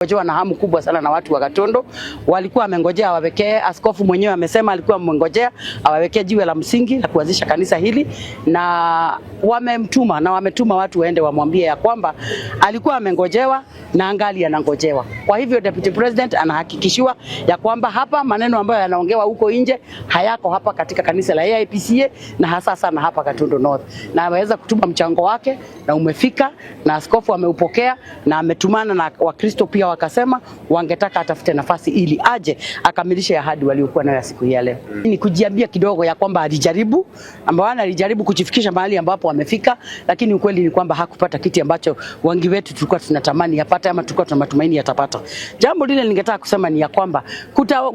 Ngojewa na hamu kubwa sana na watu wa Gatondo. Walikuwa wamengojea awawekee, askofu mwenyewe amesema alikuwa amengojea awawekee jiwe la msingi la kuanzisha kanisa hili, na wametuma watu waende wamwambie ya kwamba alikuwa amengojewa na angali anangojewa. Kwa hivyo Deputy President anahakikishiwa ya kwamba hapa maneno ambayo yanaongewa huko nje hayako hapa katika kanisa la AIPCA na hasa sana hapa Gatondo North. Na ameweza kutuma mchango wake na umefika, na askofu ameupokea na ametumana na Wakristo pia wakasema wangetaka atafute nafasi ili aje akamilishe ahadi waliokuwa nayo siku hii ya leo. Ni kujiambia kidogo ya kwamba alijaribu kujifikisha mahali ambapo wamefika, lakini ukweli ni kwamba hakupata kiti ambacho wengi wetu tulikuwa tunatamani apate ama tulikuwa tuna matumaini atapata. Jambo lile ningetaka kusema ni ya kwamba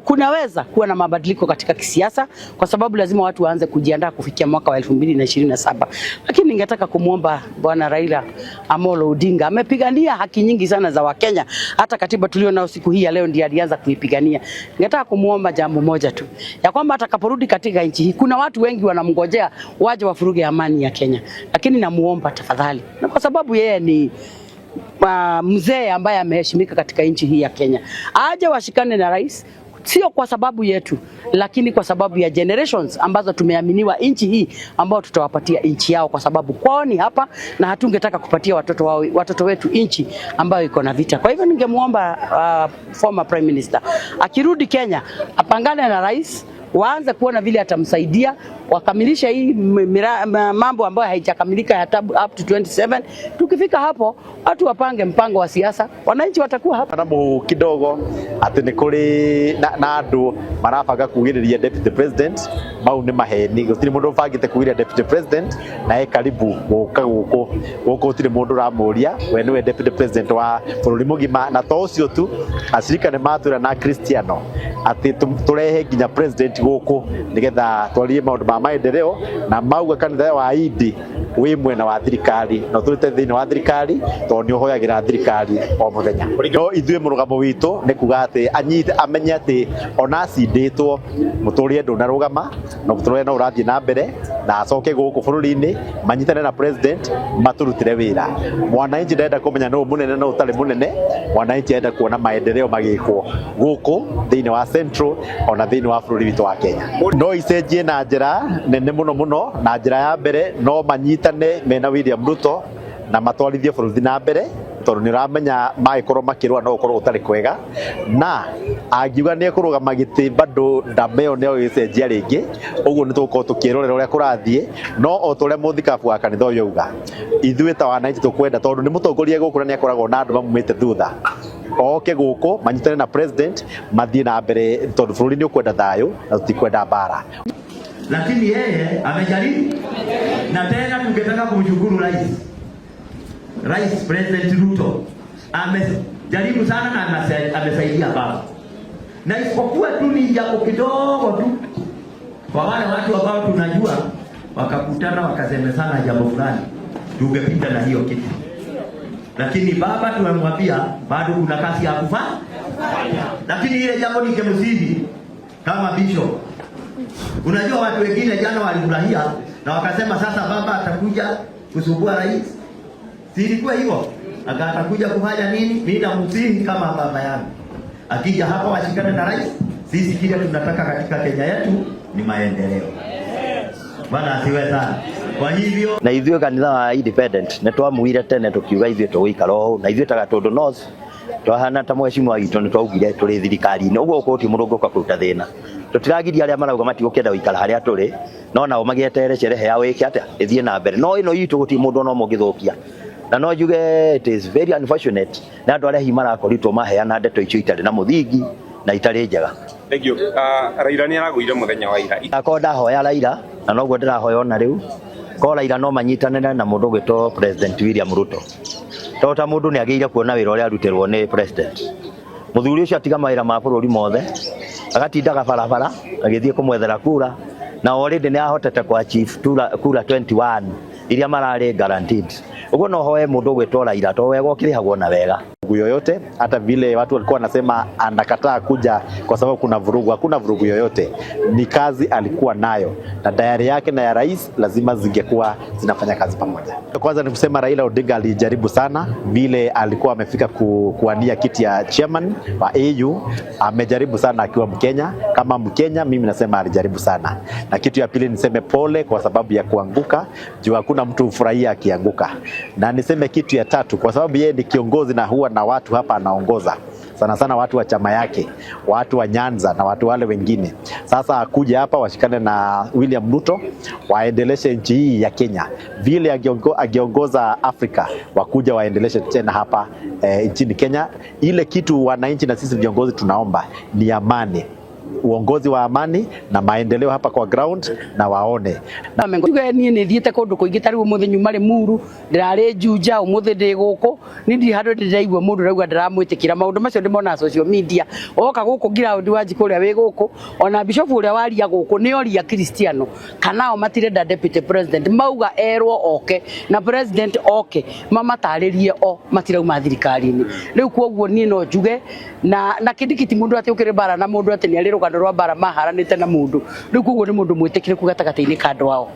kunaweza kuwa na mabadiliko katika kisiasa, kwa sababu lazima watu waanze kujiandaa kufikia mwaka wa 2027. Lakini ningetaka kumuomba Bwana Raila Amolo Odinga, amepigania haki nyingi sana za Wakenya. Hata katiba tulio nao siku hii ya leo ndiye alianza kuipigania. Ningetaka kumuomba jambo moja tu, ya kwamba atakaporudi katika nchi hii, kuna watu wengi wanamngojea waje wafuruge amani ya Kenya. Lakini namuomba tafadhali, na kwa sababu yeye ni mzee ambaye ameheshimika katika nchi hii ya Kenya, aje washikane na rais, sio kwa sababu yetu, lakini kwa sababu ya generations ambazo tumeaminiwa nchi hii, ambao tutawapatia nchi yao, kwa sababu kwao ni hapa na hatungetaka kupatia watoto wetu nchi ambayo iko na vita. Kwa hivyo ningemuomba former prime minister akirudi Kenya apangane na rais, waanze kuona vile atamsaidia wakamilisha hii mambo ambayo haijakamilika ya up to 27. Tukifika hapo watu wapange mpango wa siasa, wananchi watakuwa hapa. Namu kidogo ati ni kuri na andu marabanga kugiriria deputy president, mau ni maheni. Gutiri mundu bangite kugiriria deputy president na karibu guka guko gutiri mundu ramuria we niwe deputy president wa bururi mugima, na to ucio tu acirika ni matura na Cristiano ati turehe nginya president guku nigetha twarie maundu ma maendeleo, na mauga kanitha wa Idi wi mwena wa thirikari no turite thiini wa thirikari to ni uhoyagira thirikari o muthenya. No ithue murugamo witu ni kuga ati amenye ati ona acinditwo muturie ndunarugama no muturie no urathie na mbere na acoke guku bururi-ini manyitane na president maturutire wira. Mwananchi ndenda kumenya no munene no utari munene, mwananchi enda kuona maendeleo magikwo guku thiini wa Central ona thiini wa bururi witu wa Kenya. No icenjie na njira nene muno, na njira ya mbere no manyitane mena William Ruto na matwarithie bururi na mbere, tondu ni ramenya magikorwo makirwa no ukorwo utari kwega, na angiuga ni kurugama giti bado ndameo neo icenjia ringi. Uguo ni tuko tukirorera uria kurathie, no o turia muthikabu wa kanitha uyu uga ithue ta wananchi tukwenda, tondu ni mutongoria guku na ni akoragwo na andu mamumite thutha oke guku manyitane na president mathie na mbere, tondu bururi ni ukwenda thayo na tutikwenda bara. Lakini yeye amejaribu, na tena tungetaka kumshukuru Rais President Ruto amejaribu sana na amesaidia baba, na isipokuwa tu ni jambo kidogo tu kwa wale watu ambao tunajua wakakutana wakasemezana jambo fulani, tungepita na hiyo kitu. Lakini baba tumemwambia bado kuna kazi ya kufanya, lakini ile jambo ningemsihi kama bishop. Unajua watu wengine jana walifurahia na wakasema sasa baba atakuja kusumbua rais. Si ilikuwa hivyo? Atakuja kufanya nini? Mimi namsihi kama baba yangu, akija hapa washikane na rais. Sisi kile tunataka katika Kenya yetu ni maendeleo. Bwana asiwe sana. Kwa hivyo na ithuĩ kanitha wa independent nĩ twamwire tene tukiuga ithuĩ tũgũikara ũũ, na ithuĩ ta Gatondo North twahana ta mheshimiwa witũ nĩ twaugire tũrĩ thirikari-inĩ. Ũguo gũkũ mũndũ ũngĩũka kũruta thĩna, tũtiragiria arĩa marauga matigũkĩenda gũikara harĩa tũrĩ, no nao magĩetere sherehe ya wĩke atĩa ĩthiĩ na mbere. No ĩno itũ gũtirĩ mũndũ ona ũmwe ũngĩthũkia, na no njuge it is very unfortunate na andũ arĩa hihi marakoritwo maheana ndeto icio itarĩ na mũthingi na itarĩ njega. Thank you. Raila nĩ aragũire mũthenya wa ira. Akorwo ndahoya Raila, na noguo ndĩrahoya ona rĩu, ko Raila no manyitanĩre na mũndũ ũgwĩtwo President William Ruto. Tondũ ta mũndũ nĩ agĩrĩire kuona wĩra ũrĩa arutirwo nĩ president. Mũthuri ũcio atiga mawĩra ma bũrũri mothe, agatindaga barabara agĩthiĩ kũmwethera kura, na already nĩ ahotete kwa chief kura 21 iria mararĩ guaranteed. Uguo no hoe mundu gwitwa Raila to wega ukirihagwo na wega yoyote. Hata vile watu walikuwa wanasema anakataa kuja kwa sababu kuna vurugu, hakuna vurugu yoyote. Ni kazi alikuwa nayo na tayari yake na ya rais lazima zingekuwa zinafanya kazi pamoja. Kwanza ni kusema Raila Odinga alijaribu sana vile alikuwa amefika kuwania kiti ya chairman wa AU. Amejaribu sana akiwa Mkenya. Kama Mkenya mimi nasema alijaribu sana. Na kitu ya pili niseme pole kwa sababu ya kuanguka, juu hakuna mtu ufurahia akianguka. Na niseme kitu ya tatu, kwa sababu yeye ni kiongozi na huwa na watu hapa anaongoza sana sana, watu wa chama yake, watu wa Nyanza na watu wale wengine. Sasa akuja hapa washikane na William Ruto waendeleshe nchi hii ya Kenya vile agiongoza Afrika, wakuja waendeleshe tena hapa nchini Kenya. Ile kitu wananchi na sisi viongozi tunaomba ni amani, uongozi wa amani na maendeleo hapa kwa ground na waone. Na mengo ni thiete kundu kuingi tari umuthi nyumari muru ndirari Juja umuthi ndi guku ni ndi handu ndiraigua mundu rauga ndiramwitikira maundu macio ndimona social media oka guku ground wanji kuria wi guku ona bishop uria waria guku ni oria Cristiano kanao matirenda deputy president mauga erwo oke na president oke mamataririe o matirauma thirikari-ini riu koguo ni no njuge na kidikiti mundu ati ukire bara na mundu ati ni ari rugano rwa bara maharanite na mundu riu koguo ni mundu mwitikire kugatagataini kando wao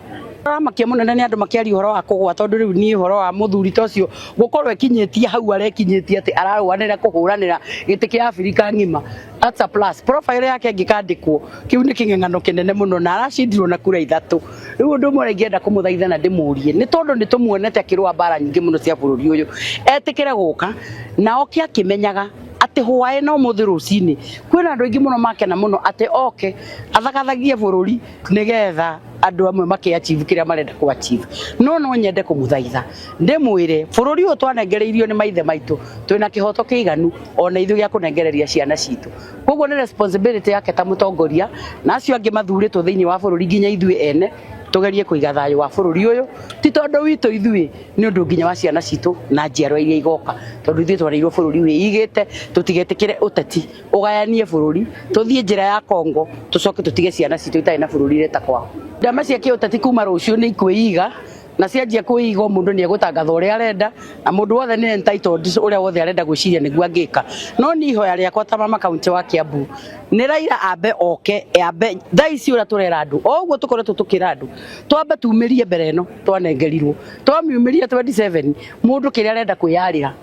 makia munene ni andu makiari horo wa kugwa tondu riu ni horo wa muthuri tocio gukorwo ekinyitie hau arekinyitie ati araruanira kuhuranira giti kia Afrika ngima. That's a plus. Profile yake ngikandikwo kiu ni king'eng'ano kinene muno na aracindirwo na kura 3 riu ndu mwe ngienda kumuthaitha na ndimurie ni tondu ni tumuonete akirwa bara nyingi muno cia bururi uyu etikire guka na okia kimenyaga ati hwae no muthi rucini kwina andu ingi muno makena muno ati oke athagathagie bururi nigetha andu amwe makiachieve kiria marenda ku achieve no nyende kumuthaitha ndimwire bururi uyu twanengereirio ni maithe maitu twina kihoto kiiganu ona ithu gia kunengereria ciana citu koguo ni responsibility yake ta mutongoria na acio angi mathuritwo thiini wa bururi nginya ithui ene tugerie kuiga thayo wa bururi uyu ti tondu witu ithui ni undu nginya wa ciana citu na njiarwa iria igoka tondu ithui twareirwo bururi wigite tutigetikire uteti ugayanie bururi tuthie njira ya Kongo tucoke tutige ciana citu itai na bururi reta kwao ndama cia kiuteti kuma rucio ni ikwiiga na cianjia kuiga mundu ni egutangatha uria arenda na mundu wothe ni entitled uria wothe arenda gwiciria niguo angika no ni ihoya riakwa ta mama kaunti wa Kiambu ni Raila ambe oke ambe thaici uria turera andu oguo tukoretwo tukira andu twambe tumirie mbere no twanengerirwo twamiumirie 27 mundu kiria arenda kwiyarira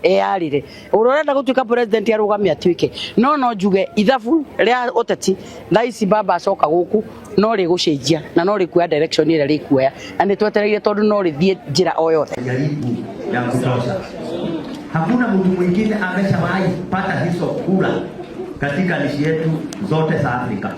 eyarire urorenda gutuika president arugamia tuike no njuge ithabu ria uteti thaici baba acoka guku no ri gucenjia na no ri kuya direction ire ri kuya ani twetereire tondu no ri thie njira o yothe ya kutosha. Hakuna mtu mwingine ameshawahi pata hizo kura katika nchi yetu zote za Afrika.